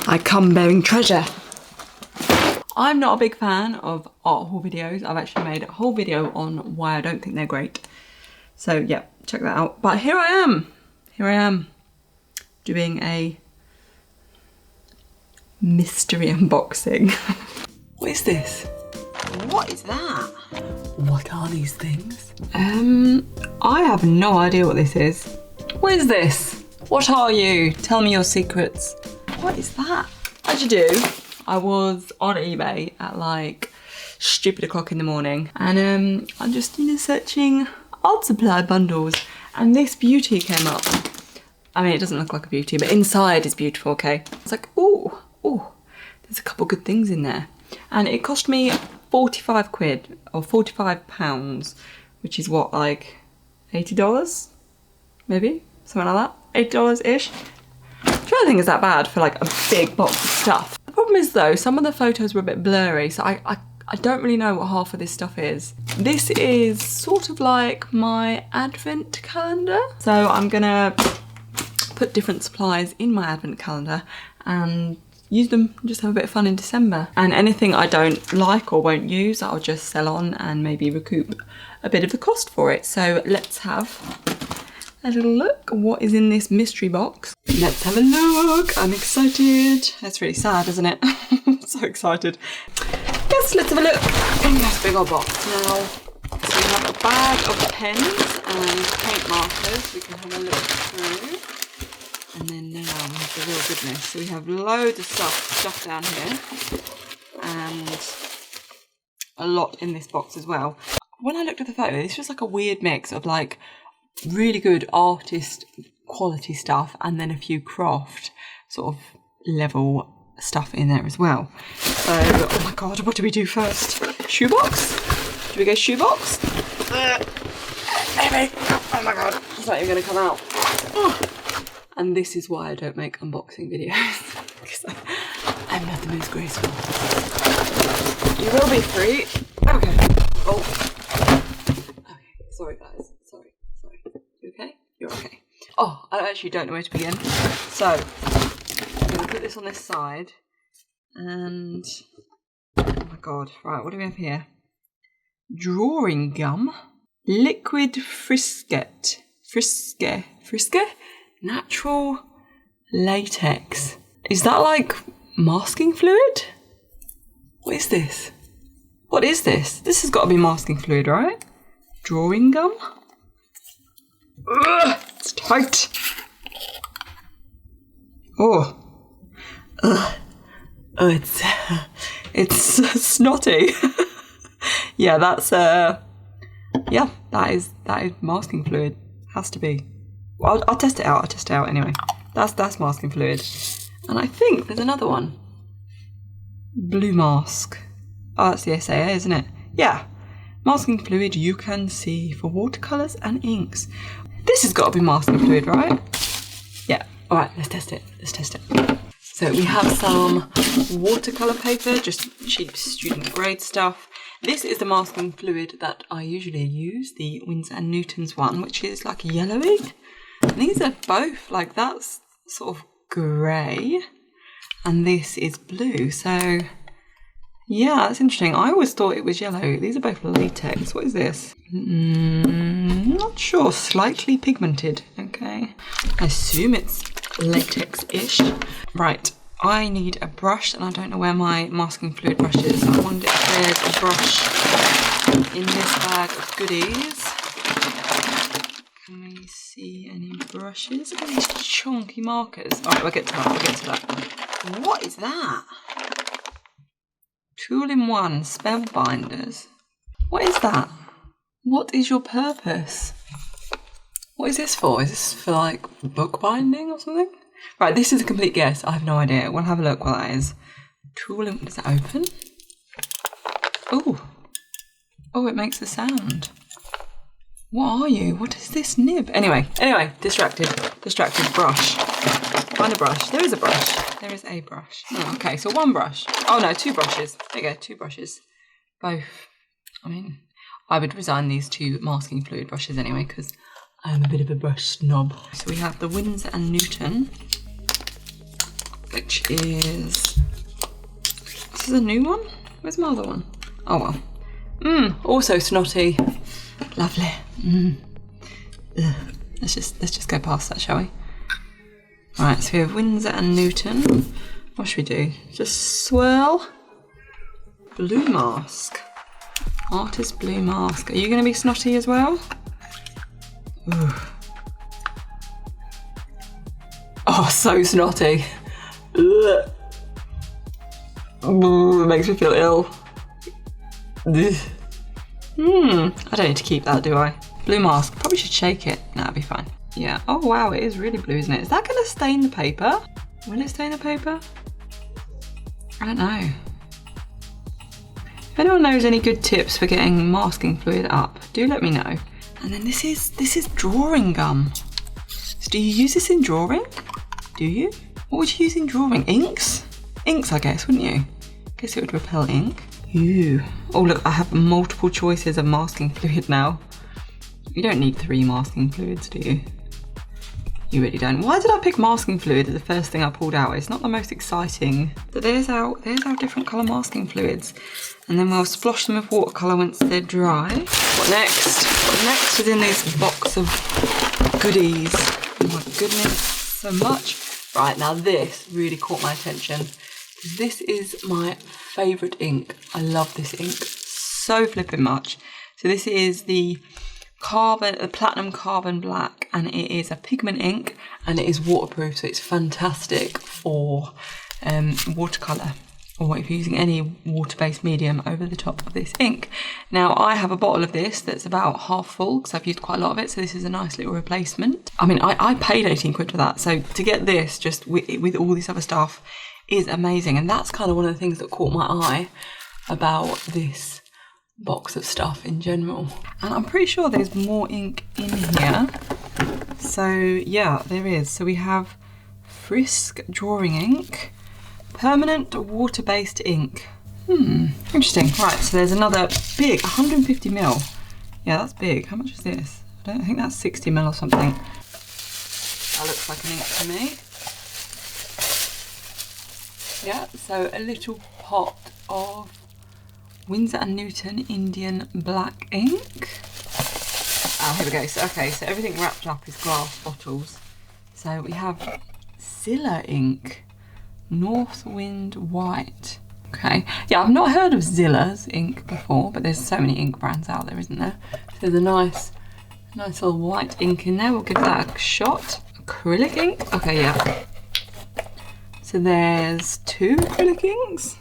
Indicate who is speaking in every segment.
Speaker 1: I come bearing treasure. I'm not a big fan of art haul videos. I've actually made a whole video on why I don't think they're great. So yeah, check that out. But here I am doing a mystery unboxing. What is this? What is that? What are these things? I have no idea what this is. What is this? What are you? Tell me your secrets. What is that? As you do, I was on eBay at like stupid o'clock in the morning, and I'm just searching art supply bundles, and this beauty came up. I mean, it doesn't look like a beauty, but inside is beautiful, okay? It's like, ooh, there's a couple good things in there. And it cost me 45 quid or 45 pounds, which is what, like $80? Maybe? Something like that? $80-ish? I don't think it's that bad for like a big box of stuff. The problem is though, some of the photos were a bit blurry, so I don't really know what half of this stuff is. This is sort of like my advent calendar. So I'm gonna put different supplies in my advent calendar and use them, just have a bit of fun in December. And anything I don't like or won't use, I'll just sell on and maybe recoup a bit of the cost for it. So let's have a little look. What is in this mystery box? Let's have a look. I'm excited. That's really sad, isn't it? I'm so excited. Yes, let's have a look in this big old box. Now, so we have a bag of pens and paint markers we can have a look through. And then now we have the real goodness. So we have loads of stuff down here, and a lot in this box as well. When I looked at the photo, this was like a weird mix of like really good artist quality stuff and then a few craft sort of level stuff in there as well. So, oh my god, what do we do first? Shoebox? Do we go shoebox? Maybe. Oh my god, it's not even gonna come out. Oh. And this is why I don't make unboxing videos, because I'm not the most graceful. You will be free. Okay. Oh. Okay. Sorry, guys. Sorry. You okay? You're okay. Oh, I actually don't know where to begin. So, I'm going to put this on this side. And, oh my god. Right, what do we have here? Drawing gum. Liquid frisket. Frisket? Natural latex. Is that like masking fluid? What is this? What is this? This has got to be masking fluid, right? Drawing gum? Ugh, it's tight. Oh. Ugh. Oh, it's snotty. Yeah, that's yeah, that is masking fluid. Has to be. Well, I'll test it out. Anyway. That's masking fluid. And I think there's another one. Blue mask. Oh, that's the SAA, isn't it? Yeah. Masking fluid you can see for watercolours and inks. This has got to be masking fluid, right? Yeah. Alright, let's test it. So we have some watercolour paper, just cheap student grade stuff. This is the masking fluid that I usually use, the Winsor & Newton's one, which is like yellowy. And these are both, like that's sort of grey, and this is blue. So yeah, that's interesting. I always thought it was yellow. These are both latex. What is this? Not sure. Slightly pigmented. Okay. I assume it's latex-ish. Right. I need a brush, and I don't know where my masking fluid brush is. I wonder if there's a brush in this bag of goodies. Can we see any brushes? Look at these chunky markers. Alright, we'll get to that. What is that? Tool-in-one spellbinders. What is that? What is your purpose? What is this for? Is this for like bookbinding or something? Right, this is a complete guess. I have no idea. We'll have a look what that is. Does that open? Oh, it makes a sound. What are you? What is this nib? Anyway, distracted brush. Find a brush. There is a brush. There is a brush. Oh, okay, so one brush. Oh no, two brushes. There you go, two brushes. Both. I mean, I would resign these two masking fluid brushes anyway, because I'm a bit of a brush snob. So we have the Winsor & Newton. which is, this is a new one? Where's my other one? Oh well. Also snotty. Lovely. Ugh. Let's just go past that, shall we? Right, so we have Winsor and Newton. What should we do? Just swirl. Blue mask. Artist blue mask. Are you going to be snotty as well? Ooh. Oh, so snotty. Ugh. Ooh, it makes me feel ill. Ugh. I don't need to keep that, do I? Blue mask. Probably should shake it. No, it'll be fine. Yeah. Oh wow, it is really blue, isn't it? Is that going to stain the paper? Will it stain the paper? I don't know. If anyone knows any good tips for getting masking fluid up, do let me know. And then this is drawing gum. So do you use this in drawing? Do you? What would you use in drawing? Inks? Inks, I guess, wouldn't you? I guess it would repel ink. Ew. Oh look, I have multiple choices of masking fluid now. You don't need 3 masking fluids, do you? You really don't. Why did I pick masking fluid as the first thing I pulled out? It's not the most exciting. But there's our different colour masking fluids. And then we'll splosh them with watercolour once they're dry. What next? What next is in this box of goodies? Oh my goodness, so much. Right, now this really caught my attention. This is my favourite ink. I love this ink so flipping much. So this is the Platinum Carbon Black, and it is a pigment ink and it is waterproof, so it's fantastic for watercolour, or if you're using any water-based medium over the top of this ink. Now I have a bottle of this that's about half full because I've used quite a lot of it, so this is a nice little replacement. I mean, I paid 18 quid for that, so to get this just with all this other stuff is amazing. And that's kind of one of the things that caught my eye about this box of stuff in general. And I'm pretty sure there's more ink in here. So yeah, there is. So we have Frisk drawing ink, permanent water-based ink. Interesting. Right, so there's another big 150ml. Yeah, that's big. How much is this? I don't think that's 60ml or something. That looks like an ink to me. Yeah, so a little pot of Winsor and Newton Indian black ink. Oh, here we go. So, okay, so everything wrapped up is glass bottles. So we have Zilla ink, North Wind White. Okay, yeah, I've not heard of Zilla's ink before, but there's so many ink brands out there, isn't there? So there's a nice little white ink in there. We'll give that a shot. Acrylic ink. Okay, yeah. So there's 2 acrylic inks.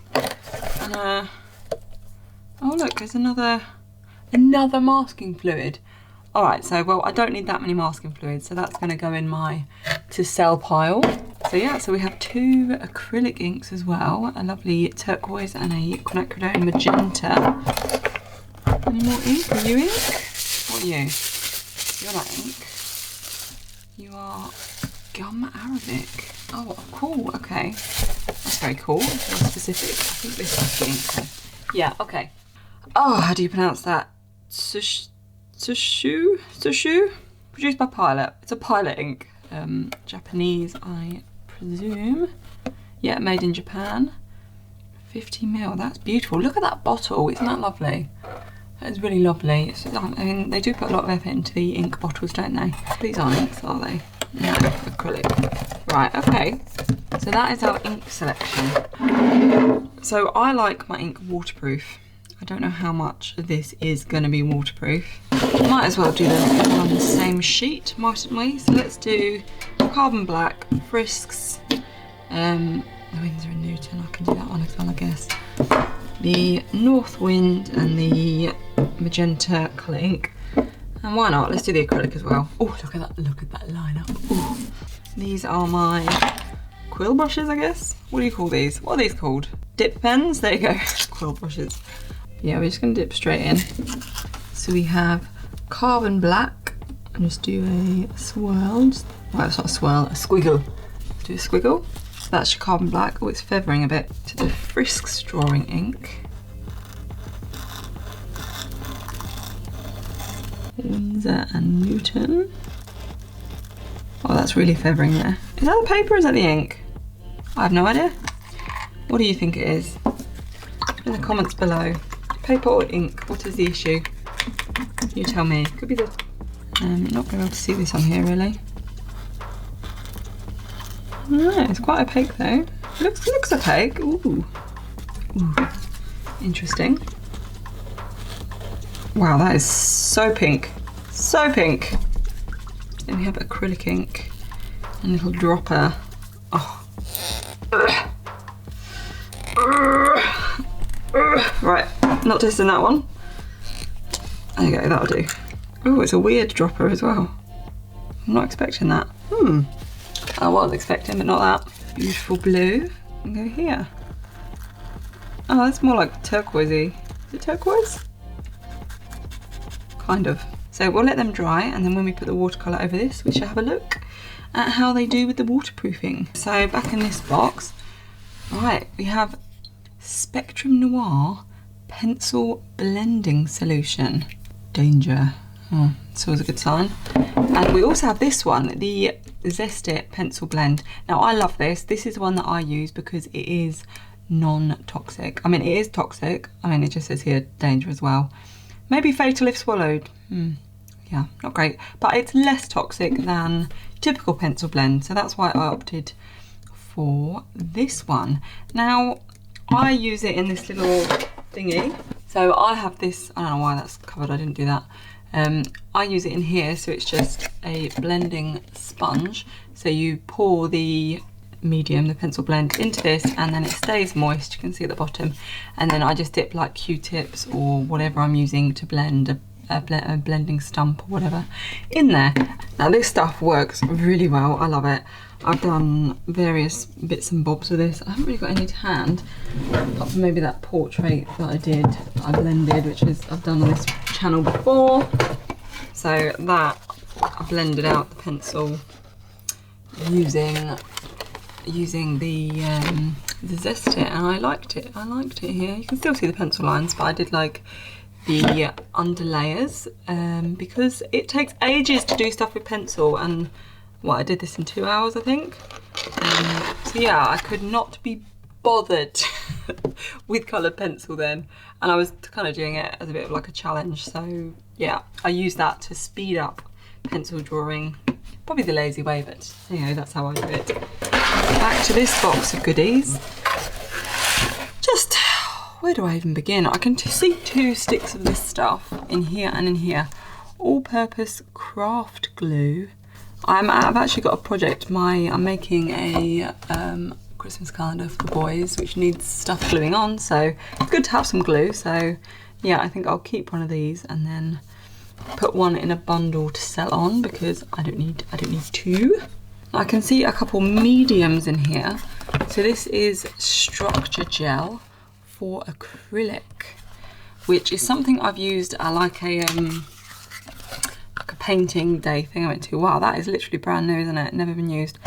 Speaker 1: And oh look, there's another masking fluid. All right, so well, I don't need that many masking fluids, so that's gonna go in my to sell pile. So yeah, so we have 2 acrylic inks as well, a lovely turquoise and a quinacridone magenta. Any more ink? Are you ink? What are you? You're not ink. You are gum Arabic. Oh, cool, okay. That's very cool, very specific. I think this is the ink then. Yeah, okay. Oh, how do you pronounce that? Tsushu? Produced by Pilot. It's a Pilot ink. Japanese, I presume. Yeah, made in Japan. 50ml, that's beautiful. Look at that bottle, isn't that lovely? That is really lovely. It's, I mean, they do put a lot of effort into the ink bottles, don't they? These aren't inks, are they? No, acrylic. Right, okay. So that is our ink selection. So I like my ink waterproof. I don't know how much of this is going to be waterproof. Might as well do them all on the same sheet, mightn't we? So let's do Carbon Black, Frisks, the Winsor and Newton. I can do that one as well, I guess. The North Wind and the magenta colour ink. And why not? Let's do the acrylic as well. Oh, look at that lineup. Ooh. These are my quill brushes, I guess. What do you call these? What are these called? Dip pens? There you go. Quill brushes. Yeah, we're just gonna dip straight in. So we have Carbon Black. And just do a swirl. Well, it's not a swirl, a squiggle. Let's do a squiggle. So that's your Carbon Black. Oh, it's feathering a bit. To the Frisk drawing ink. Winsor and Newton. Oh, that's really feathering there. Is that the paper or is that the ink? I have no idea. What do you think it is? In the comments below. Paper or ink? What is the issue? You tell me. Could be the... not going to be able to see this on here really. No, it's quite opaque though. Looks opaque. Ooh. Ooh. Interesting. Wow, that is so pink. So pink. Then we have acrylic ink and a little dropper. Oh. Right, not testing that one. There you go, that'll do. Oh, it's a weird dropper as well. I'm not expecting that. I was expecting, but not that. Beautiful blue. And go here. Oh, that's more like turquoisey. Is it turquoise? Kind of. So we'll let them dry, and then when we put the watercolour over this, we shall have a look at how they do with the waterproofing. So back in this box, right, we have Spectrum Noir Pencil Blending Solution. Danger. Oh, it's always a good sign. And we also have this one, the Zest-It Pencil Blend. Now I love this. This is the one that I use because it is non-toxic. I mean, it is toxic. I mean, it just says here danger as well. Maybe fatal if swallowed. Yeah, not great. But it's less toxic than typical pencil blend. So that's why I opted for this one. Now, I use it in this little thingy. So I have this, I don't know why that's covered, I didn't do that. I use it in here, so it's just a blending sponge. So you pour the medium, the pencil blend, into this, and then it stays moist, you can see at the bottom. And then I just dip like Q-tips or whatever I'm using to blend a blending stump or whatever in there. Now this stuff works really well, I love it. I've done various bits and bobs with this. I haven't really got any to hand, apart from maybe that portrait that I blended, which is I've done on this channel before. So that, I blended out the pencil using the Zest-It, and I liked it. I liked it here. You can still see the pencil lines, but I did like the underlayers because it takes ages to do stuff with pencil, and well, I did this in 2 hours, I think. So yeah, I could not be bothered with coloured pencil then, and I was kind of doing it as a bit of like a challenge. So yeah, I used that to speed up pencil drawing. Probably the lazy way, but you know, that's how I do it. Back to this box of goodies. Just, where do I even begin? I can see 2 sticks of this stuff in here and in here. All-purpose craft glue. I've actually got a project. I'm making a Christmas calendar for the boys, which needs stuff gluing on, so it's good to have some glue. So yeah, I think I'll keep one of these and then put one in a bundle to sell on, because I don't need 2. I can see a couple mediums in here. So this is Structure Gel for acrylic, which is something I've used like a painting day thing I went to. Wow, that is literally brand new, isn't it? Never been used.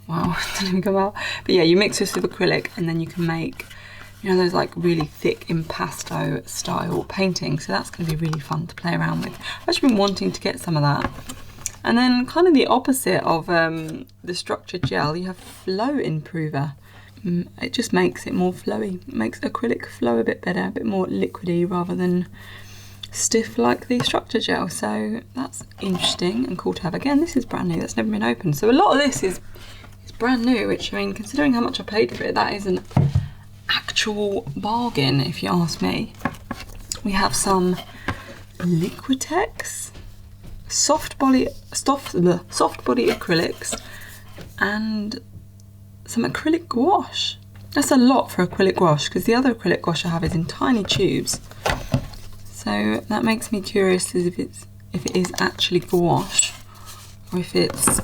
Speaker 1: Wow, it didn't even come out. But yeah, you mix this with acrylic and then you can make, you know, those like really thick impasto style paintings. So that's going to be really fun to play around with. I've actually been wanting to get some of that. And then kind of the opposite of the Structure Gel, you have Flow Improver. It just makes it more flowy. It makes acrylic flow a bit better, a bit more liquidy rather than stiff like the Structure Gel. So that's interesting and cool to have. Again, this is brand new, that's never been opened. So a lot of this is brand new, which, I mean, considering how much I paid for it, that is an actual bargain if you ask me. We have some Liquitex soft body acrylics and some acrylic gouache. That's a lot for acrylic gouache, because the other acrylic gouache I have is in tiny tubes. So that makes me curious if it is actually gouache, or if it's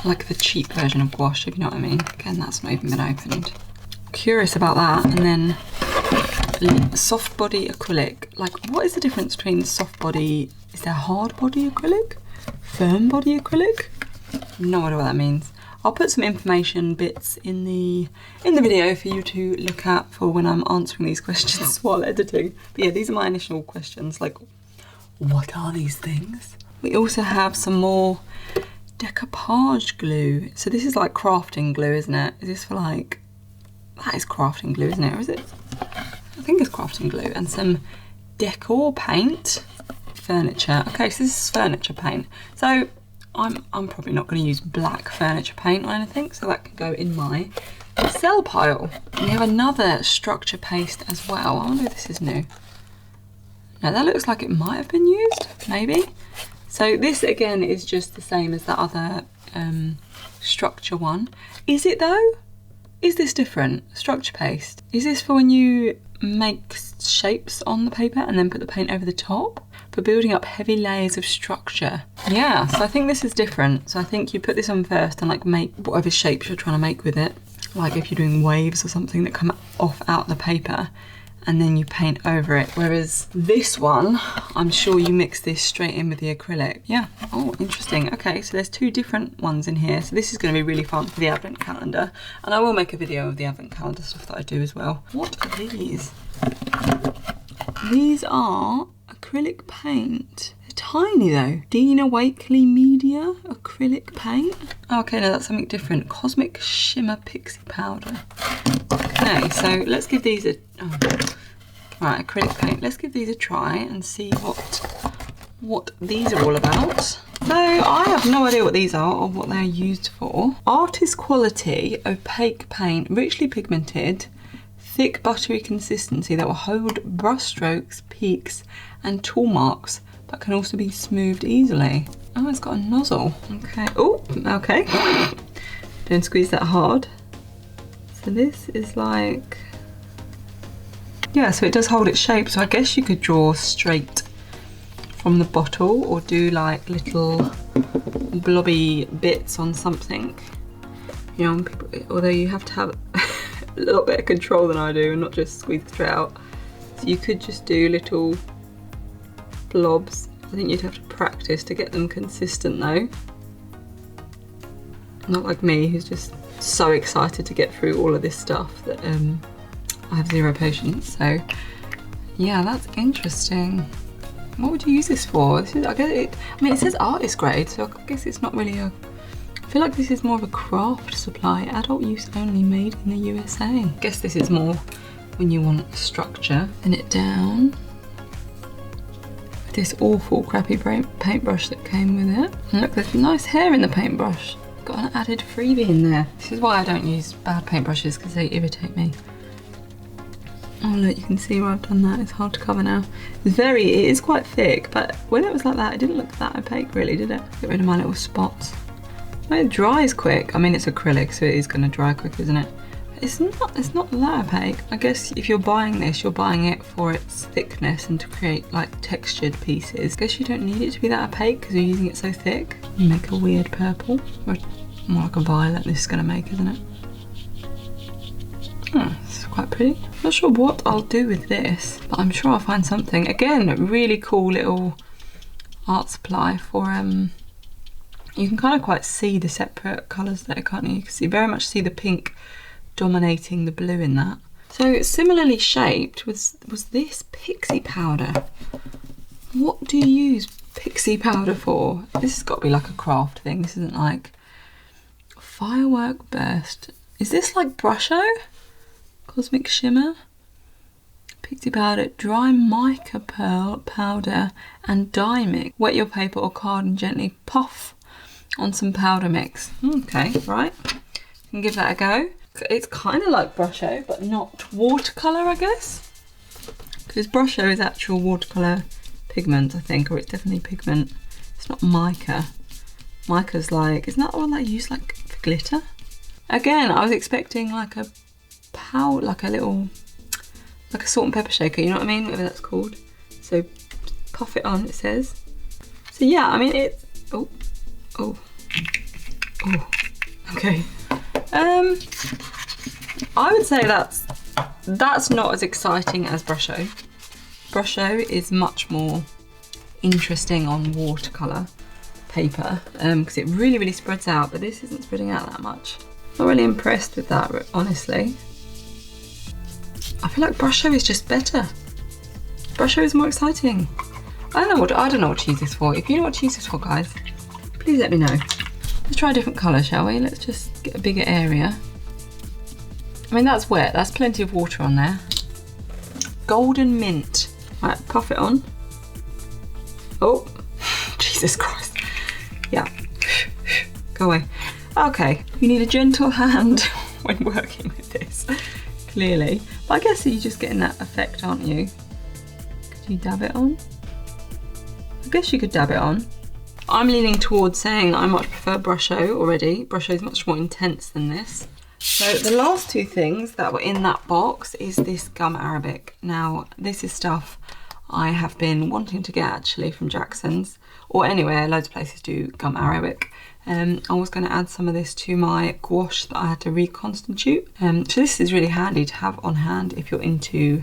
Speaker 1: like the cheap version of gouache, if you know what I mean. Again, that's not even been opened. Curious about that. And then soft body acrylic. Like, what is the difference between soft body? Is there hard body acrylic? Firm body acrylic? No idea what that means. I'll put some information bits in the video for you to look at for when I'm answering these questions while editing. But yeah, these are my initial questions, like, what are these things? We also have some more decoupage glue. So this is like crafting glue, isn't it? Is this for like, that is crafting glue, isn't it? Or is it? I think it's crafting glue. And some decor paint, furniture. Okay, so this is furniture paint. So I'm probably not going to use black furniture paint or anything, so that can go in my sell pile. And we have another structure paste as well. I wonder if this is new. No, that looks like it might have been used, maybe. So this again is just the same as that other structure one. Is it though? Is this different? Structure paste. Is this for when you make shapes on the paper and then put the paint over the top? For building up heavy layers of structure. Yeah, so I think this is different. So I think you put this on first and like make whatever shapes you're trying to make with it. Like if you're doing waves or something that come off out the paper, and then you paint over it. Whereas this one, I'm sure you mix this straight in with the acrylic. Yeah, oh, interesting. Okay, so there's two different ones in here. So this is gonna be really fun for the advent calendar. And I will make a video of the advent calendar stuff that I do as well. What are these? These are acrylic paint. They're tiny though. Dina Wakley Media acrylic paint. Okay, no, that's something different. Cosmic Shimmer Pixie Powder. Okay, so let's give these a, right, acrylic paint. Let's give these a try and see what these are all about. So I have no idea what these are or what they're used for. Artist quality opaque paint, richly pigmented, thick buttery consistency that will hold brush strokes, peaks and tool marks, but can also be smoothed easily. Oh, it's got a nozzle. Okay. Oh, okay. Don't squeeze that hard. So this is like, yeah, so it does hold its shape. So I guess you could draw straight from the bottle or do like little blobby bits on something. You know, although you have to have a little bit of control than I do and not just squeeze it straight out. So you could just do little blobs. I think you'd have to practice to get them consistent though. Not like me, who's just so excited to get through all of this stuff that I have zero patience. So yeah, that's interesting. What would you use this for? This is, I guess it, I mean, it says artist grade, so I guess it's not really a, I feel like this is more of a craft supply, adult use only, made in the USA. I guess this is more when you want structure. Pin it down. This awful crappy paintbrush that came with it. And look, there's nice hair in the paintbrush. Got an added freebie in there. This is why I don't use bad paintbrushes, because they irritate me. Oh look, you can see where I've done that. It's hard to cover now. It is quite thick, but when it was like that, it didn't look that opaque really, did it? Get rid of my little spots. It dries quick. I mean, it's acrylic, so it is going to dry quick, isn't it? It's not that opaque. I guess if you're buying this, you're buying it for its thickness and to create like textured pieces. I guess you don't need it to be that opaque because you're using it so thick. You make a weird purple, or more like a violet this is gonna make, isn't it? Oh, it's quite pretty. Not sure what I'll do with this, but I'm sure I'll find something. Again, really cool little art supply for you can kind of quite see the separate colours there, can't you? You can see, very much see the pink dominating the blue in that. So similarly shaped was this pixie powder. What do you use pixie powder for? This has got to be like a craft thing. This isn't like firework burst. Is this like Brusho? Cosmic Shimmer? Pixie powder, dry mica pearl powder and dye mix. Wet your paper or card and gently puff on some powder mix. Okay, right. You can give that a go. It's kind of like Brusho, but not watercolour, I guess. Because Brusho is actual watercolour pigment, I think, or it's definitely pigment. It's not mica. Mica's like, isn't that the one that you use like for glitter? Again, I was expecting like a powder, like a little, like a salt and pepper shaker, you know what I mean? Whatever that's called. So puff it on, it says. So yeah, I mean it. Oh, okay. I would say that's not as exciting as Brusho. Brusho is much more interesting on watercolour paper because it really spreads out, but this isn't spreading out that much. Not really impressed with that, honestly. I feel like Brusho is just better. Brusho is more exciting. I don't know what to use this for. If you know what to use this for, guys, please let me know. Let's try a different colour, shall we? Let's just get a bigger area. I mean, that's wet. That's plenty of water on there. Golden mint. Right, puff it on. Oh, Jesus Christ. Yeah, go away. Okay, you need a gentle hand when working with this, clearly. But I guess you're just getting that effect, aren't you? Could you dab it on? I guess you could dab it on. I'm leaning towards saying I much prefer Brusho already. Brusho is much more intense than this. So the last two things that were in that box is this gum arabic. Now, this is stuff I have been wanting to get actually from Jackson's, or anywhere, loads of places do gum arabic. I was going to add some of this to my gouache that I had to reconstitute. So this is really handy to have on hand if you're into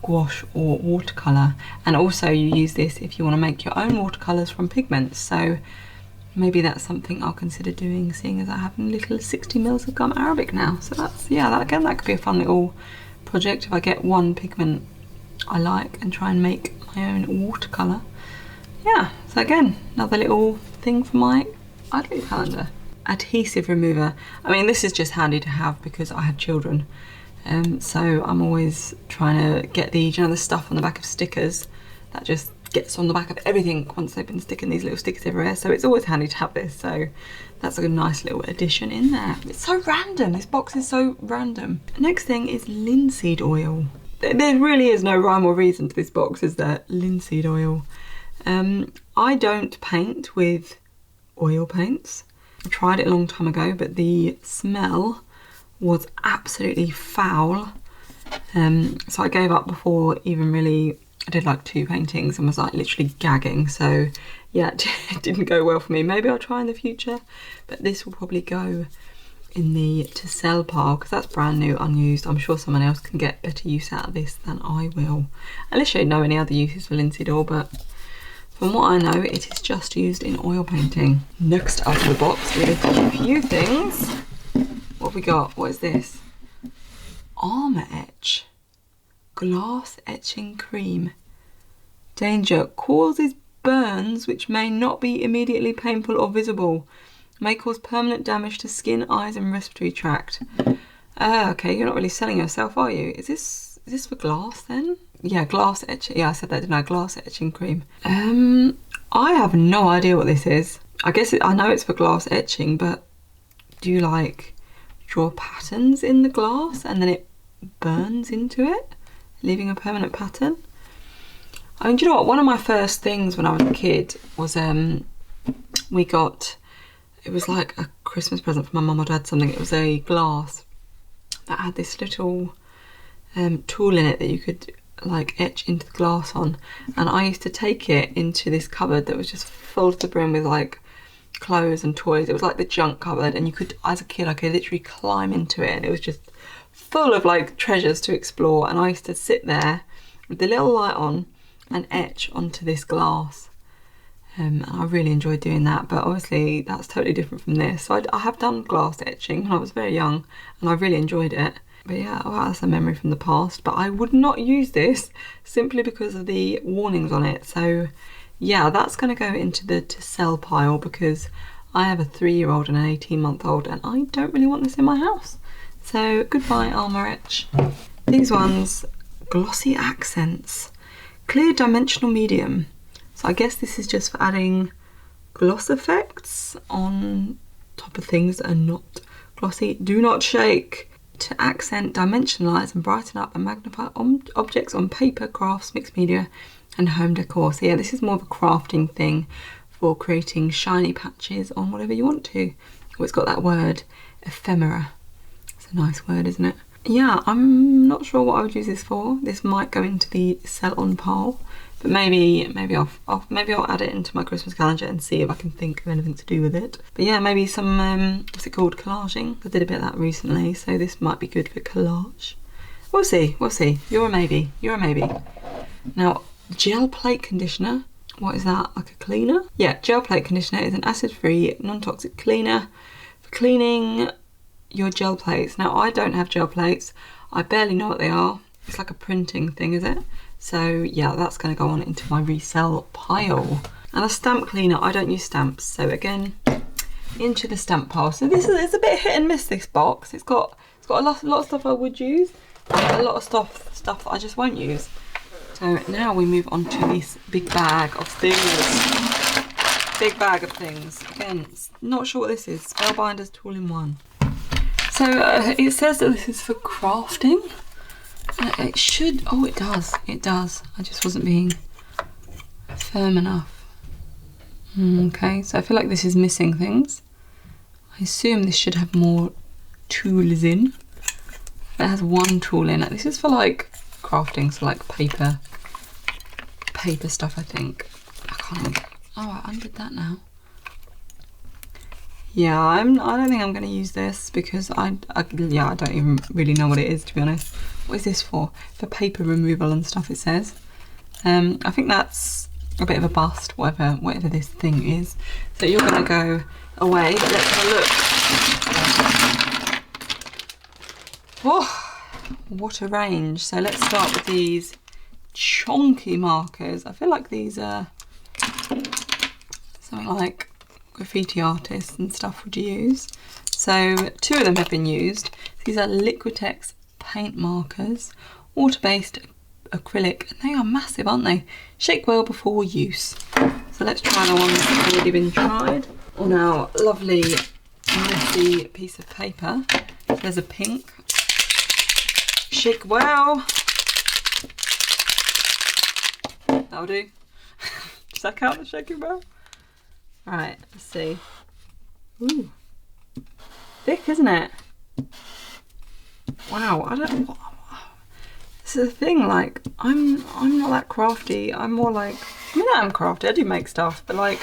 Speaker 1: gouache or watercolour, and also you use this if you want to make your own watercolours from pigments. So maybe that's something I'll consider doing, seeing as I have a little 60 mils of gum arabic now. So that's, yeah, that could be a fun little project if I get one pigment I like and try and make my own watercolour. Yeah, so again, another little thing for my Advent calendar. Adhesive remover. I mean, this is just handy to have because I have children. So I'm always trying to get the stuff on the back of stickers that just gets on the back of everything once they've been sticking these little stickers everywhere. So it's always handy to have this. So that's a nice little addition in there. It's so random. This box is so random. Next thing is linseed oil. There really is no rhyme or reason to this box, is there? Linseed oil. I don't paint with oil paints. I tried it a long time ago, but the smell was absolutely foul. So I gave up before even really, I did like 2 paintings and was like literally gagging. So yeah, it didn't go well for me. Maybe I'll try in the future, but this will probably go in the to sell pile because that's brand new, unused. I'm sure someone else can get better use out of this than I will. Unless you know any other uses for linseed oil, but from what I know, it is just used in oil painting. Next out of the box with a few things. What have we got? What is this? Armoretch. Glass etching cream. Danger. Causes burns which may not be immediately painful or visible. May cause permanent damage to skin, eyes and respiratory tract. Okay, you're not really selling yourself, are you? Is this for glass then? Yeah, glass etching. Yeah, I said that, didn't I? Glass etching cream. I have no idea what this is. I guess I know it's for glass etching, but do you like draw patterns in the glass and then it burns into it, leaving a permanent pattern? I mean, do you know what? One of my first things when I was a kid was we got, it was like a Christmas present from my mum or dad, something. It was a glass that had this little tool in it that you could like etch into the glass on, and I used to take it into this cupboard that was just full to the brim with like clothes and toys. It was like the junk cupboard, and you could, as a kid, I could literally climb into it, and it was just full of like treasures to explore. And I used to sit there with the little light on and etch onto this glass, and I really enjoyed doing that. But obviously that's totally different from this. So I have done glass etching when I was very young and I really enjoyed it. But yeah, well, that's a memory from the past. But I would not use this simply because of the warnings on it. So yeah, that's going to go into the to sell pile because I have a 3-year-old and an 18-month-old and I don't really want this in my house. So goodbye, Armoretch. These ones, glossy accents, clear dimensional medium. So I guess this is just for adding gloss effects on top of things that are not glossy. Do not shake. To accent, dimensionalize and brighten up and magnify objects on paper, crafts, mixed media and home decor. So yeah, this is more of a crafting thing for creating shiny patches on whatever you want to. Oh, it's got that word, ephemera. It's a nice word, isn't it? Yeah, I'm not sure what I would use this for. This might go into the sell on pile, but maybe I'll add it into my Christmas calendar and see if I can think of anything to do with it. But yeah, maybe some what's it called, collaging. I did a bit of that recently, so this might be good for collage. We'll see, we'll see. You're a maybe, you're a maybe. Now, gel plate conditioner. What is that, like a cleaner? Yeah, gel plate conditioner is an acid-free, non-toxic cleaner for cleaning your gel plates. Now, I don't have gel plates. I barely know what they are. It's like a printing thing, is it? So yeah, that's going to go on into my resell pile. And a stamp cleaner. I don't use stamps, so again, into the stamp pile. So this is, it's a bit hit and miss, this box. It's got a lot of stuff I would use, a lot of stuff I just won't use. So now we move on to this big bag of things. Big bag of things. Again, not sure what this is. Spellbinders Tool in One. So it says that this is for crafting. It should, oh it does, I just wasn't being firm enough. Okay, so I feel like this is missing things. I assume this should have more tools in. It has one tool in it. This is for like crafting, so like paper stuff, I think. I can't, oh, I undid that now. Yeah, I don't think I'm going to use this because I don't even really know what it is, to be honest. What is this for? For paper removal and stuff, it says. I think that's a bit of a bust, whatever this thing is. So you're going to go away, but let's have a look. Oh, what a range. So let's start with these chonky markers. I feel like these are something like graffiti artists and stuff would use. So 2 of them have been used. These are Liquitex paint markers, water-based acrylic, and they are massive, aren't they? Shake well before use. So let's try the ones that have already been tried on our lovely messy piece of paper. There's a pink. Shake well. That'll do. Does that count the shaking well? Right, let's see. Ooh, thick, isn't it? Wow, I don't. This is the thing. Like, I'm not that crafty. I'm more like, I mean, I am crafty. I do make stuff, but like,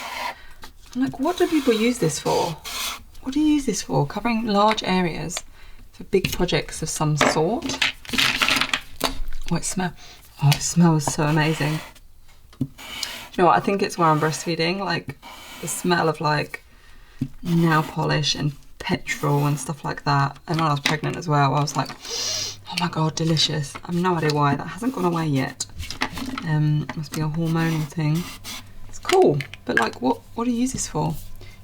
Speaker 1: I'm like, what do people use this for? What do you use this for? Covering large areas for big projects of some sort. Oh, it smells. Oh, it smells so amazing. You know what? I think it's where I'm breastfeeding. Like, the smell of like nail polish and petrol and stuff like that. And when I was pregnant as well, I was like, oh my god, delicious. I have no idea why that hasn't gone away yet. Must be a hormonal thing. It's cool, but like, what do you use this for?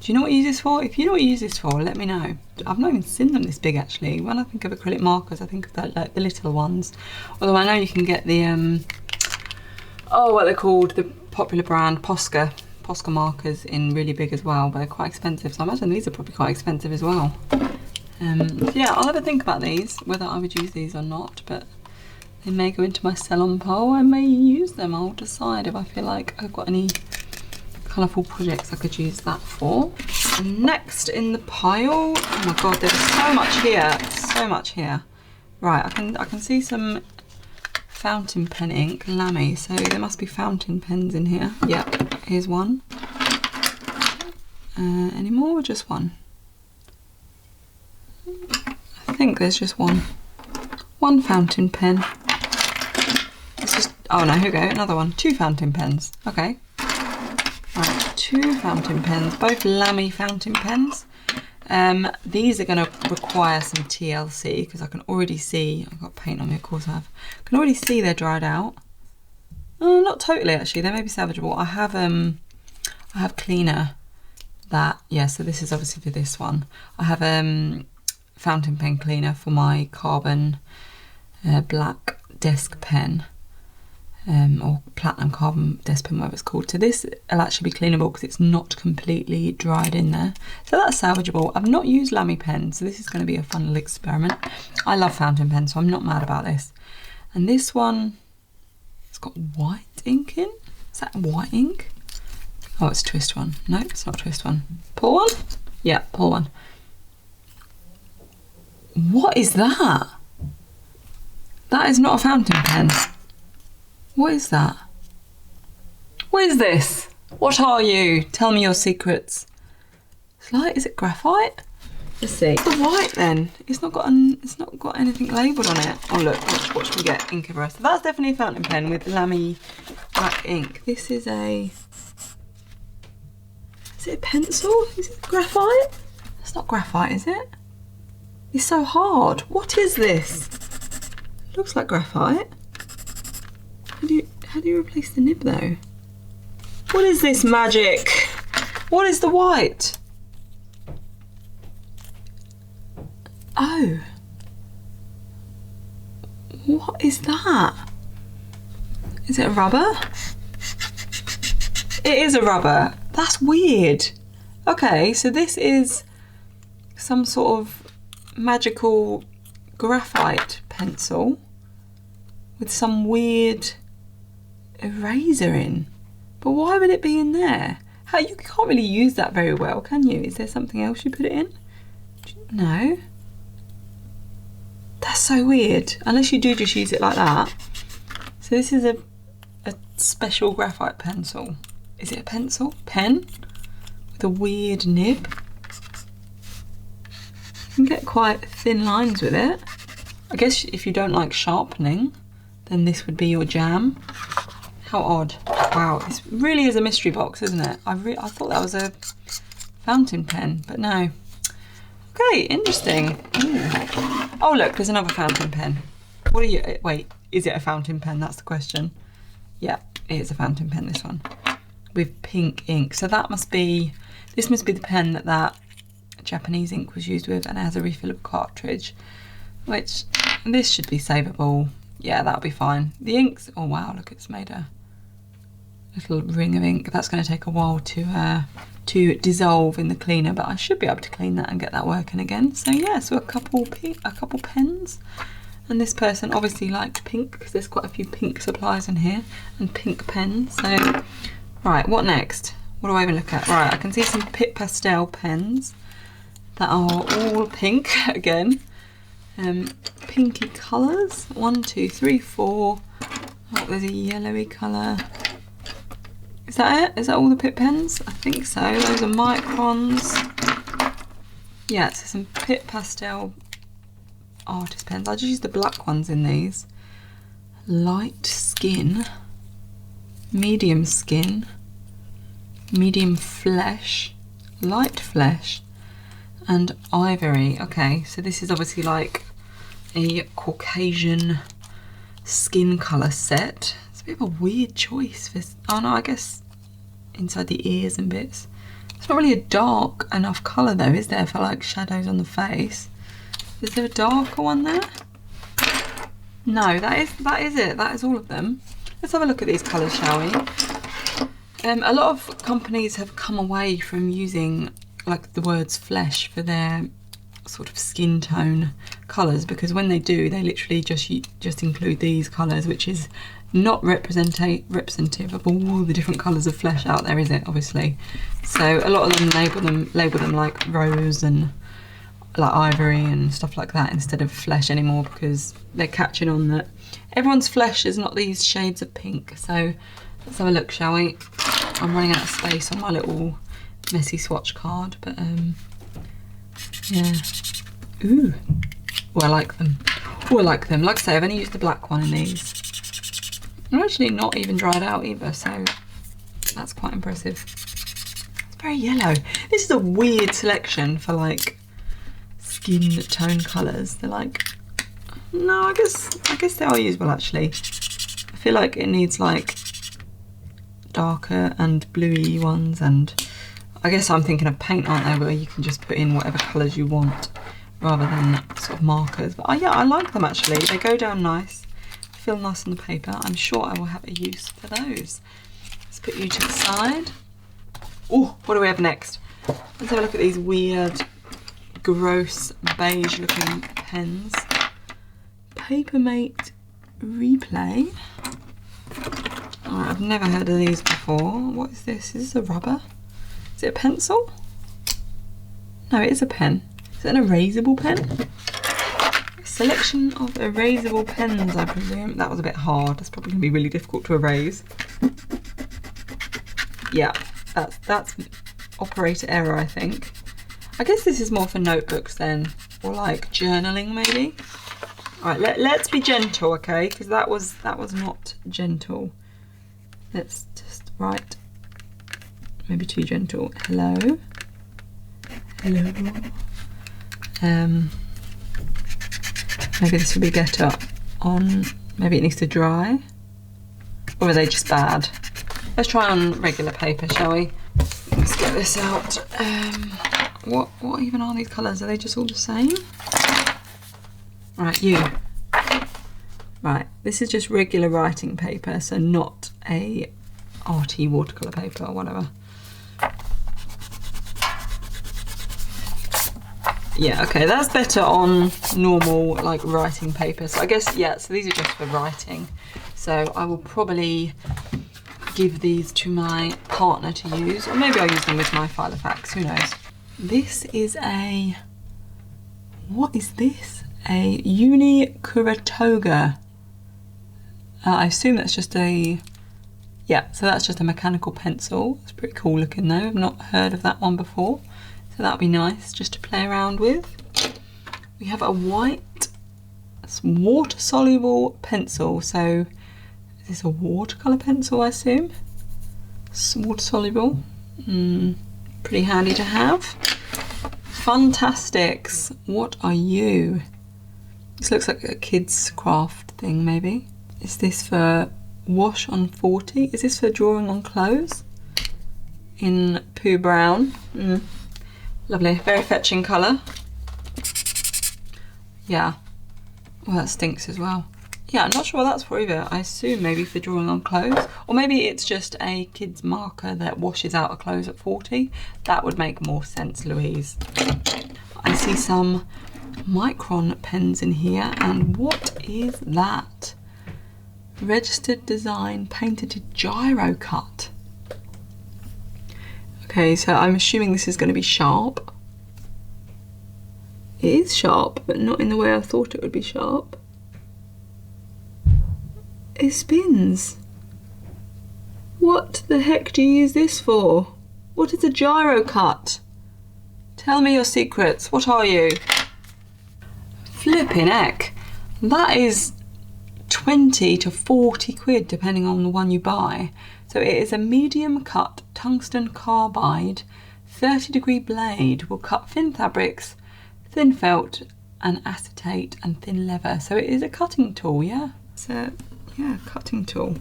Speaker 1: Do you know what you use this for? If you know what you use this for, let me know. I've not even seen them this big actually. When I think of acrylic markers, I think of that, like the little ones. Although I know you can get the oh, what they're called, the popular brand Posca markers in really big as well, but they're quite expensive. So I imagine these are probably quite expensive as well. So yeah, I'll have a think about these, whether I would use these or not, but they may go into my salon pile. I may use them. I'll decide if I feel like I've got any colourful projects I could use that for. And next in the pile, oh my god, there's so much here, so much here. Right, I can see some fountain pen ink, Lamy, so there must be fountain pens in here. Yep, here's one. Any more or just one? I think there's just one. One fountain pen. It's just, oh no, here we go, another one. 2 fountain pens, okay. Right, 2 fountain pens, both Lamy fountain pens. These are going to require some TLC because I can already see, I've got paint on me, of course I have. I can already see they're dried out. Not totally actually, they may be salvageable. I have cleaner that, yeah, so this is obviously for this one. I have fountain pen cleaner for my carbon black desk pen. Or platinum carbon desk pen, whatever it's called. So this will actually be cleanable because it's not completely dried in there. So that's salvageable. I've not used Lamy pen, so this is going to be a fun little experiment. I love fountain pens, so I'm not mad about this. And this one, it's got white ink in. Is that white ink? Oh, it's twist one. No, it's not twist one. Pull one? Yeah, pull one. What is that? That is not a fountain pen. What is that? What is this? What are you? Tell me your secrets. It's like, is it graphite? Let's see. It's the white then. It's not got anything labelled on it. Oh look, watch me get ink over. So that's definitely a fountain pen with Lamy black ink. This is a. Is it a pencil? Is it graphite? It's not graphite, is it? It's so hard. What is this? It looks like graphite. How do you replace the nib though? What is this magic? What is the white? What is that? Is it a rubber? It is a rubber. That's weird. Okay, so this is some sort of magical graphite pencil with some weird eraser in. But why would it be in there? How, you can't really use that very well, can you? Is there something else you put it in? No. That's so weird. Unless you do just use it like that. So this is a special graphite pencil. Is it a pencil? Pen? With a weird nib. You can get quite thin lines with it. I guess if you don't like sharpening, then this would be your jam. How odd. Wow, this really is a mystery box, isn't it? I thought that was a fountain pen, but no. Okay, interesting. Ooh. Oh look, there's another fountain pen. What are you, wait, is it a fountain pen? That's the question. Yeah, it is a fountain pen, this one. With pink ink. So that must be, this must be the pen that Japanese ink was used with, and it has a refillable cartridge, which this should be savable. Yeah, that'll be fine. The inks, oh wow, look, it's made a little ring of ink. That's going to take a while to dissolve in the cleaner, but I should be able to clean that and get that working again. So yeah, so a couple pens, and this person obviously liked pink because there's quite a few pink supplies in here and pink pens. So right, what next? What do I even look at? Right, I can see some Pitt Pastel pens that are all pink again. Pinky colours. 1, 2, 3, 4. Oh, there's a yellowy colour. Is that it? Is that all the Pitt pens? I think so. Those are Microns. Yeah, so some Pitt Pastel artist pens. I just use the black ones in these. Light skin. Medium skin. Medium flesh. Light flesh. And ivory. Okay, so this is obviously like a Caucasian skin colour set. It's a bit of a weird choice for, oh no, I guess inside the ears and bits. It's not really a dark enough colour though, is there, for like shadows on the face? Is there a darker one there? No, that is it. That is all of them. Let's have a look at these colours, shall we? A lot of companies have come away from using like the words flesh for their sort of skin tone colours, because when they do, they literally just include these colours, which is not representative of all the different colours of flesh out there, is it? Obviously. So a lot of them label them like rose and like ivory and stuff like that instead of flesh anymore, because they're catching on that everyone's flesh is not these shades of pink. So let's have a look, shall we? I'm running out of space on my little messy swatch card, but yeah. Ooh. Oh, I like them. Oh, I like them. Like I say, I've only used the black one in these. They're actually not even dried out either, so that's quite impressive. It's very yellow. This is a weird selection for like skin tone colours. They're like, no, I guess they are usable actually. I feel like it needs like darker and bluey ones, and I guess I'm thinking of paint, aren't they, where you can just put in whatever colours you want rather than sort of markers. But yeah, I like them actually. They go down nice, feel nice on the paper. I'm sure I will have a use for those. Let's put you to the side. Oh, what do we have next? Let's have a look at these weird, gross, beige looking pens. Papermate Replay. Alright, I've never heard of these before. What is this? Is this a rubber? Is it a pencil? No, it is a pen. Is it an erasable pen? A selection of erasable pens, I presume. That was a bit hard. That's probably going to be really difficult to erase. Yeah, that's operator error, I think. I guess this is more for notebooks then, or like journaling maybe. Alright, let's be gentle, okay? Because that was not gentle. Let's just write. Maybe too gentle. Hello. Hello. Maybe this will be better on, maybe it needs to dry. Or are they just bad? Let's try on regular paper, shall we? Let's get this out. What even are these colours? Are they just all the same? Right, you. Right, this is just regular writing paper, so not a arty watercolour paper or whatever. Yeah, okay, that's better on normal, like, writing paper. So I guess, yeah, so these are just for writing. So I will probably give these to my partner to use, or maybe I'll use them with my Filofax, who knows. This is a, what is this? A Uni Kuratoga. I assume that's just a, yeah, so that's just a mechanical pencil. It's pretty cool looking though, I've not heard of that one before. So that'll be nice just to play around with. We have a white water-soluble pencil. So is this a watercolour pencil, I assume? It's water-soluble. Pretty handy to have. Fantastics. What are you? This looks like a kid's craft thing, maybe. Is this for wash on 40? Is this for drawing on clothes? In Pooh Brown. Lovely, very fetching colour. Yeah. Well, that stinks as well. Yeah, I'm not sure what that's for either. I assume maybe for drawing on clothes. Or maybe it's just a kid's marker that washes out a clothes at 40. That would make more sense, Louise. I see some Micron pens in here. And what is that? Registered design painted gyro cut. Okay, so I'm assuming this is going to be sharp. It is sharp, but not in the way I thought it would be sharp. It spins. What the heck do you use this for? What is a gyro cut? Tell me your secrets. What are you? Flipping heck. That is 20 to 40 quid depending on the one you buy. So it is a medium cut tungsten carbide 30-degree blade. Will cut thin fabrics, thin felt and acetate and thin leather. So it is a cutting tool, yeah? So yeah, cutting tool.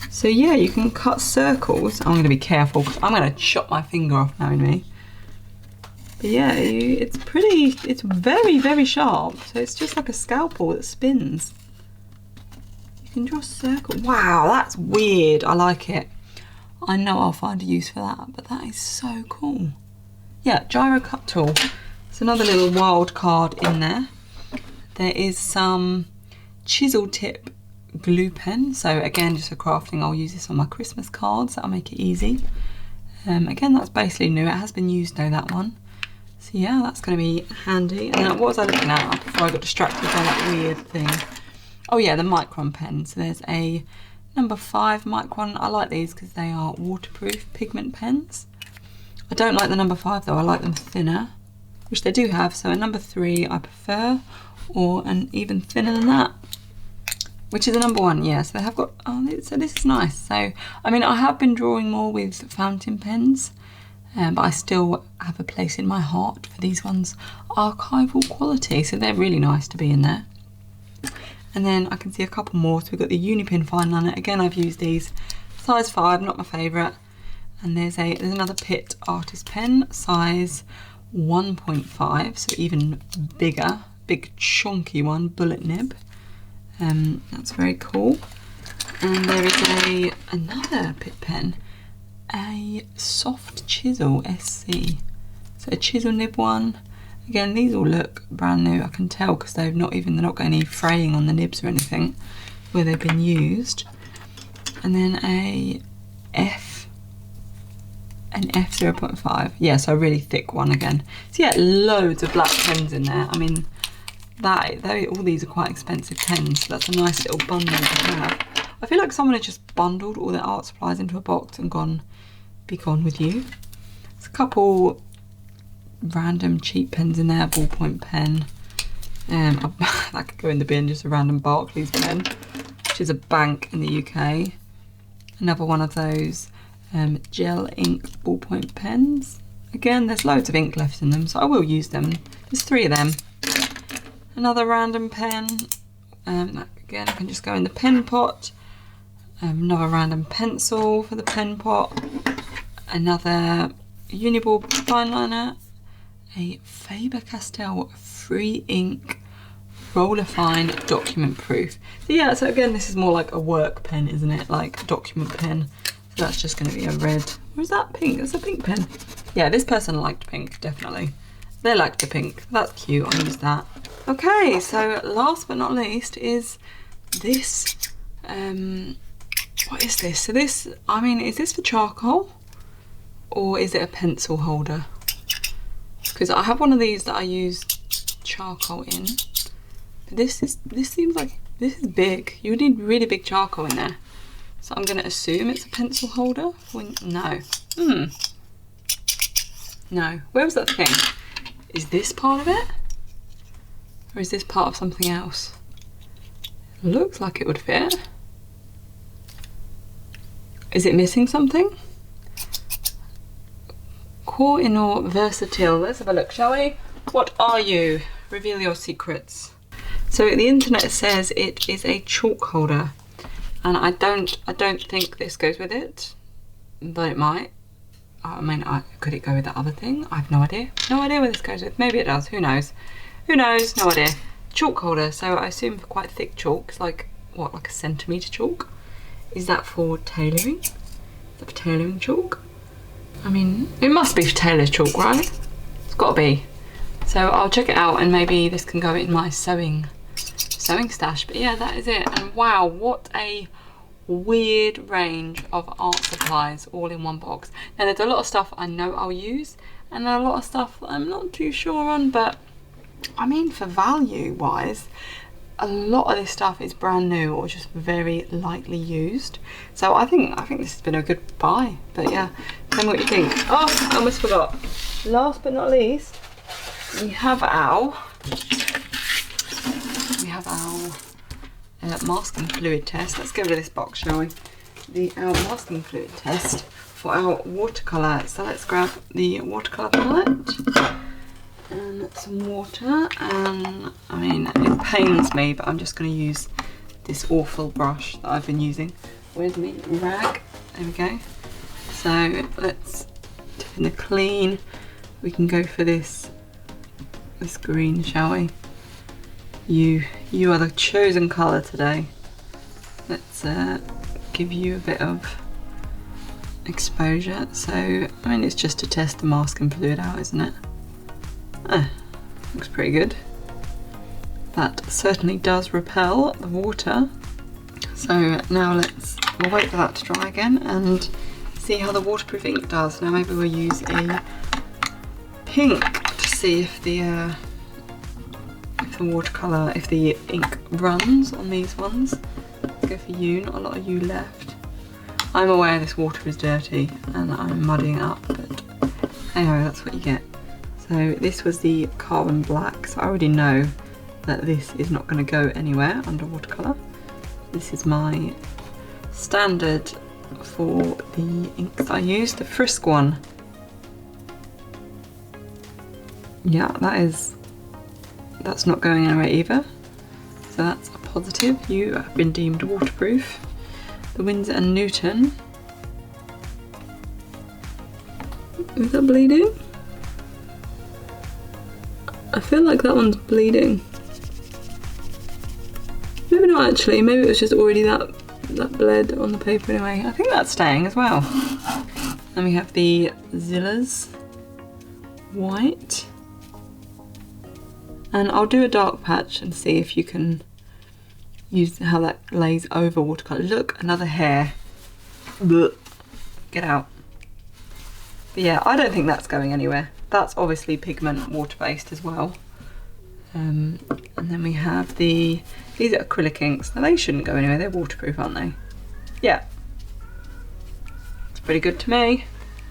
Speaker 1: So yeah, you can cut circles. I'm gonna be careful because I'm gonna chop my finger off, knowing me. But yeah, it's very, very sharp. So it's just like a scalpel that spins. You can draw a circle. Wow, that's weird. I like it. I know I'll find a use for that, but that is so cool. Yeah, gyro cut tool. It's another little wild card in there. There is some chisel tip glue pen. So again, just for crafting, I'll use this on my Christmas cards. That'll make it easy. Again, that's basically new. It has been used though, that one. So yeah, that's going to be handy. And then what was I looking at before I got distracted by that weird thing? Oh yeah, the Micron pen. So there's a number 5 Micron. I like these because they are waterproof pigment pens. I don't like the number 5 though. I like them thinner, which they do have. So a number 3 I prefer, or an even thinner than that, which is a number 1. Yeah, so they have got, oh, so this is nice. So, I mean, I have been drawing more with fountain pens, but I still have a place in my heart for these ones. Archival quality, so they're really nice to be in there. And then I can see a couple more. So we've got the Unipin fine liner. Again, I've used these. Size 5, not my favourite. And there's another Pitt artist pen, size 1.5, so even bigger, big chunky one, bullet nib. That's very cool. And there is another Pitt pen, a soft chisel SC. So a chisel nib one. Again, these all look brand new. I can tell because they're not got any fraying on the nibs or anything where they've been used. And then an F 0.5. Yeah, so a really thick one again. So yeah, loads of black pens in there. I mean, all these are quite expensive pens, so that's a nice little bundle to have. I feel like someone had just bundled all their art supplies into a box and be gone with you. There's a couple random cheap pens in there, ballpoint pen. That could go in the bin, just a random Barclays pen, which is a bank in the UK. Another one of those gel ink ballpoint pens. Again, there's loads of ink left in them, so I will use them. There's 3 of them. Another random pen. That again can just go in the pen pot. Another random pencil for the pen pot. Another Uniball fine liner. A Faber-Castell free ink Roller Fine Document Proof. So yeah, so again, this is more like a work pen, isn't it? Like a document pen. So that's just going to be a red. Or is that pink? It's a pink pen. Yeah, this person liked pink, definitely. They liked the pink. That's cute. I'll use that. Okay, so last but not least is this. What is this? So this, I mean, is this for charcoal? Or is it a pencil holder? Because I have one of these that I use charcoal in. But this seems like, this is big. You would need really big charcoal in there. So I'm going to assume it's a pencil holder. No. No. Where was that thing? Is this part of it? Or is this part of something else? Looks like it would fit. Is it missing something? Koh-i-Noor Versatile. Let's have a look, shall we? What are you? Reveal your secrets. So the internet says it is a chalk holder, and I don't think this goes with it, but it might. I mean, could it go with that other thing? I have no idea. No idea where this goes with. Maybe it does. Who knows? Who knows? No idea. Chalk holder. So I assume for quite thick chalk. It's like what, like a centimetre chalk? Is that for tailoring? Is that for tailoring chalk? I mean, it must be for tailor's chalk, right? It's got to be. So I'll check it out, and maybe this can go in my sewing stash. But yeah, that is it. And wow, what a weird range of art supplies all in one box. Now there's a lot of stuff I know I'll use, and a lot of stuff I'm not too sure on, but I mean, for value wise, a lot of this stuff is brand new or just very lightly used. So I think this has been a good buy. But yeah, tell me what you think. Oh, I almost forgot. Last but not least, we have our masking fluid test. Let's go to this box, shall we? Our masking fluid test for our watercolour. So let's grab the watercolour palette and some water. And I mean, it pains me, but I'm just going to use this awful brush that I've been using. Where's my rag? There we go. So let's tip in the clean. We can go for this green, shall we? You are the chosen colour today. Let's give you a bit of exposure. So, I mean, it's just to test the masking fluid out, isn't it? Looks pretty good. That certainly does repel the water. So now we'll wait for that to dry again and see how the waterproof ink does. Now maybe we'll use a pink to see if the watercolour, if the ink runs on these ones. Let's go for you, not a lot of you left. I'm aware this water is dirty and I'm muddying up, but anyway, that's what you get. So this was the carbon black, so I already know that this is not going to go anywhere under watercolour. This is my standard for the inks I use, the Frisk one. Yeah, that's not going anywhere either. So that's a positive. You have been deemed waterproof. The Winsor & Newton. Is that bleeding? I feel like that one's bleeding. Maybe not actually, maybe it was just already that bled on the paper anyway. I think that's staying as well. Then we have the Zillas white. And I'll do a dark patch and see if you can use how that lays over watercolour. Look, another hair. Blech. Get out. But yeah, I don't think that's going anywhere. That's obviously pigment water-based as well. And then we have these are acrylic inks. Now they shouldn't go anywhere, they're waterproof, aren't they? Yeah. It's pretty good to me.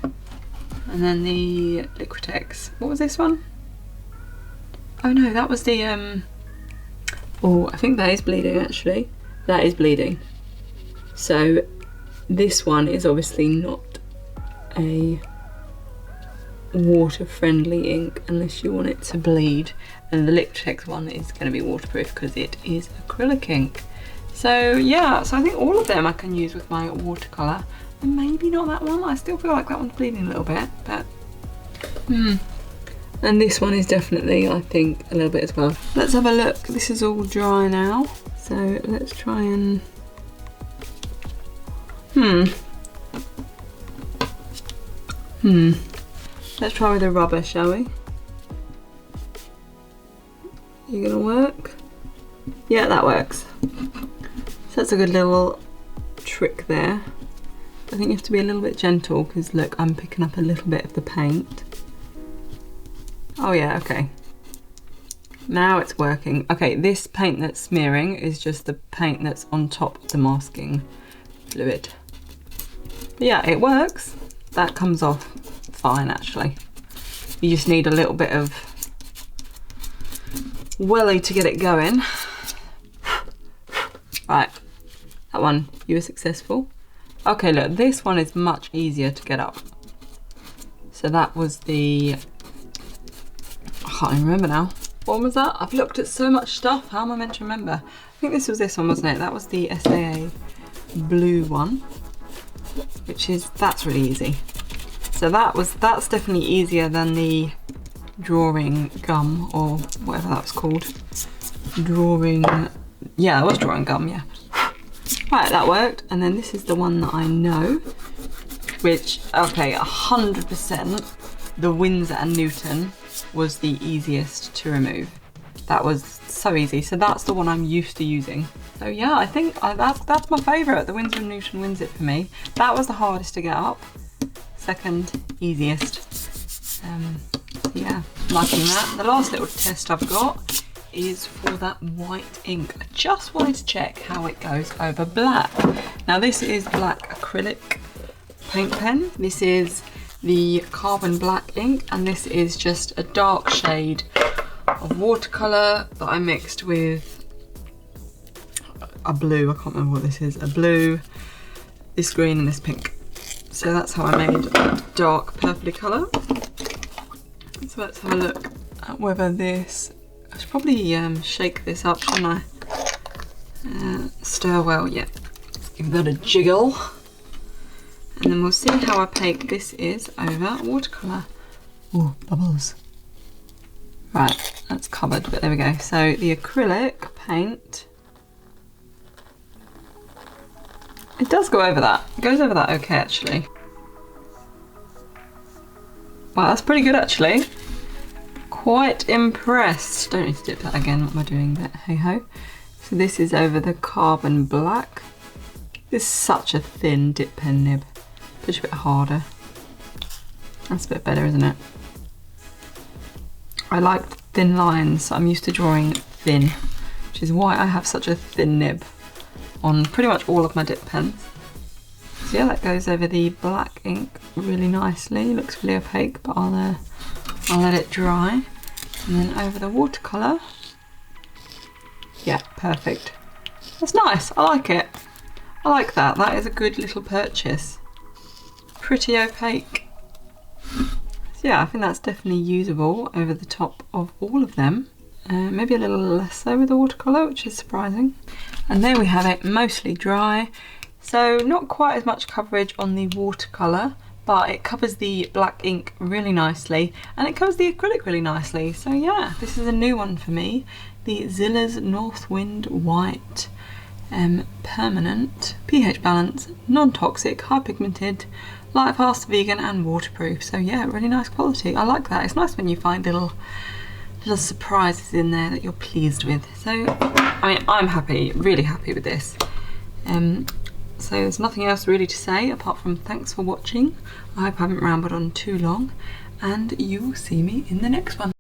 Speaker 1: And then the Liquitex. What was this one? Oh no, that was the, oh, I think that is bleeding actually. That is bleeding. So this one is obviously not a water-friendly ink unless you want it to bleed. And the Liquitex one is going to be waterproof because it is acrylic ink. So yeah, so I think all of them I can use with my watercolour. And maybe not that one. I still feel like that one's bleeding a little bit, but And this one is definitely, I think, a little bit as well. Let's have a look. This is all dry now. So let's try and... Let's try with a rubber, shall we? You gonna work? Yeah, that works. So that's a good little trick there. I think you have to be a little bit gentle because look, I'm picking up a little bit of the paint. Oh yeah, okay. Now it's working. Okay, this paint that's smearing is just the paint that's on top of the masking fluid. But yeah, it works. That comes off fine actually. You just need a little bit of welly to get it going. Right, that one, you were successful. Okay, look, this one is much easier to get up. So that was the, I can't even remember now. What was that? I've looked at so much stuff, how am I meant to remember? I think this was this one, wasn't it? That was the SAA blue one, which is, that's really easy. So that's definitely easier than the drawing gum or whatever that was called. Drawing, yeah, it was drawing gum, yeah. Right, that worked. And then this is the one that I know, which, okay, 100%, the Winsor & Newton was the easiest to remove. That was so easy. So that's the one I'm used to using. So yeah, I think that's my favourite. The Winsor & Newton wins it for me. That was the hardest to get up. Second easiest. Yeah, liking that. The last little test I've got is for that white ink. I just wanted to check how it goes over black. Now this is black acrylic paint pen. This is the carbon black ink, and this is just a dark shade of watercolour that I mixed with a blue, I can't remember what this is, a blue, this green and this pink. So that's how I made a dark purpley colour. So let's have a look at whether this, I should probably shake this up, shouldn't I? Stir well, yeah. Let's give that a jiggle. And then we'll see how opaque this is over watercolour. Oh, bubbles. Right, that's covered, but there we go. So the acrylic paint, it does go over that. It goes over that okay, actually. Wow, that's pretty good, actually. Quite impressed. Don't need to dip that again, what am I doing? But hey ho. So this is over the carbon black. This is such a thin dip pen nib. Push a bit harder. That's a bit better, isn't it? I like thin lines, so I'm used to drawing thin, which is why I have such a thin nib on pretty much all of my dip pens. So yeah, that goes over the black ink really nicely. Looks really opaque, but I'll let it dry. And then over the watercolour, yeah, perfect. That's nice, I like it. I like that, that is a good little purchase. Pretty opaque. So yeah, I think that's definitely usable over the top of all of them. Maybe a little less so with the watercolour, which is surprising. And there we have it, mostly dry. So not quite as much coverage on the watercolour, but it covers the black ink really nicely and it covers the acrylic really nicely. So yeah, this is a new one for me. The Zilla's Northwind White permanent, pH balance, non-toxic, high pigmented, light fast, vegan and waterproof. So yeah, really nice quality. I like that. It's nice when you find little surprises in there that you're pleased with. So I mean, I'm happy, really happy with this. So there's nothing else really to say apart from thanks for watching. I hope I haven't rambled on too long and you will see me in the next one.